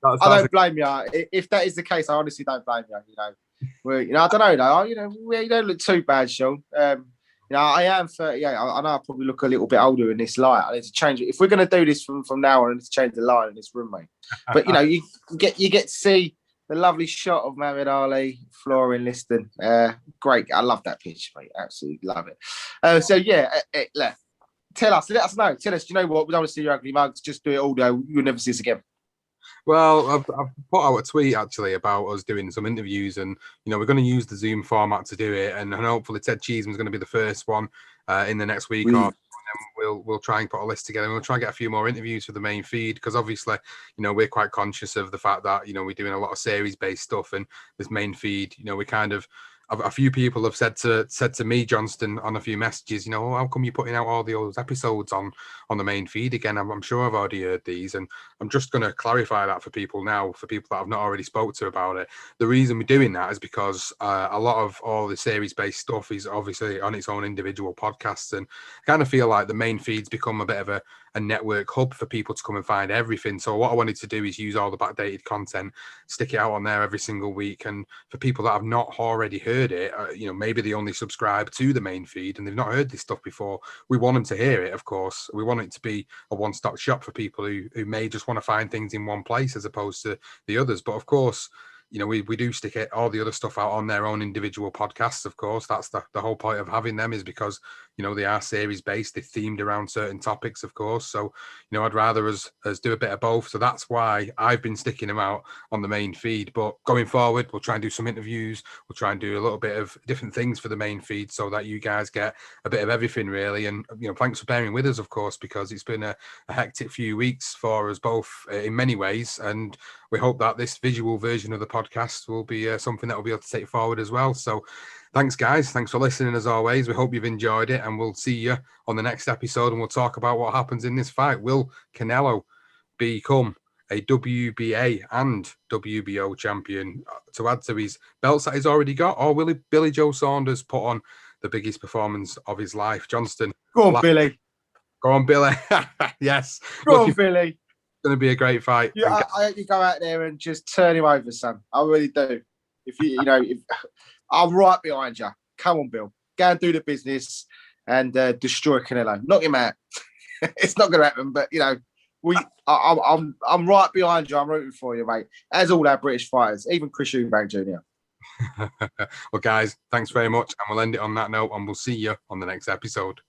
I don't blame you. If that is the case, I honestly don't blame you. I don't know though. You don't look too bad, Sean. I am 38. I know I probably look a little bit older in this light. I need to change it. If we're going to do this from now on, I need to change the light in this room, mate. But you get to see the lovely shot of Muhammad Ali, Florian Liston. Great. I love that picture, mate. Absolutely love it. Look, tell us, let us know. Tell us, do you know what? We don't want to see your ugly mugs. Just do it audio. You'll never see us again. Well, I've put out a tweet actually about us doing some interviews, and we're going to use the Zoom format to do it, and hopefully Ted Cheeseman's going to be the first one in the next week or we'll try and put a list together, and we'll try and get a few more interviews for the main feed, because obviously, we're quite conscious of the fact that, we're doing a lot of series-based stuff, and this main feed, we kind of, a few people have said to me, Johnston, on a few messages, oh, how come you're putting out all those episodes on the main feed again? I'm sure I've already heard these, and I'm just going to clarify that for people now, for people that I've not already spoke to about it. The reason we're doing that is because a lot of all the series-based stuff is obviously on its own individual podcasts, and I kind of feel like the main feed's become a bit of a network hub for people to come and find everything. So what I wanted to do is use all the backdated content, stick it out on there every single week, and for people that have not already heard it, maybe they only subscribe to the main feed and they've not heard this stuff before, we want them to hear it. Of course, we want it to be a one-stop shop for people who may just want to find things in one place as opposed to the others. But of course, we do stick it, all the other stuff out on their own individual podcasts. Of course, that's the whole point of having them, is because they are series based, they're themed around certain topics, of course. So I'd rather us do a bit of both. So that's why I've been sticking them out on the main feed. But going forward, we'll try and do some interviews, we'll try and do a little bit of different things for the main feed, so that you guys get a bit of everything, really. And thanks for bearing with us, of course, because it's been a hectic few weeks for us both in many ways, and we hope that this visual version of the podcast will be something that we'll be able to take forward as well. So thanks, guys. Thanks for listening, as always. We hope you've enjoyed it, and we'll see you on the next episode, and we'll talk about what happens in this fight. Will Canelo become a WBA and WBO champion to add to his belts that he's already got, or will Billy Joe Saunders put on the biggest performance of his life? Johnston. Go on, Billy. Go on, Billy. Yes. Go on, Billy. Going to be a great fight. Yeah, I hope you go out there and just turn him over, son. I really do. If if I'm right behind you. Come on, Bill. Go and do the business and destroy Canelo. Knock him out. It's not going to happen, but I'm right behind you. I'm rooting for you, mate. As all our British fighters, even Chris Eubank Jr. Well, guys, thanks very much, and we'll end it on that note, and we'll see you on the next episode.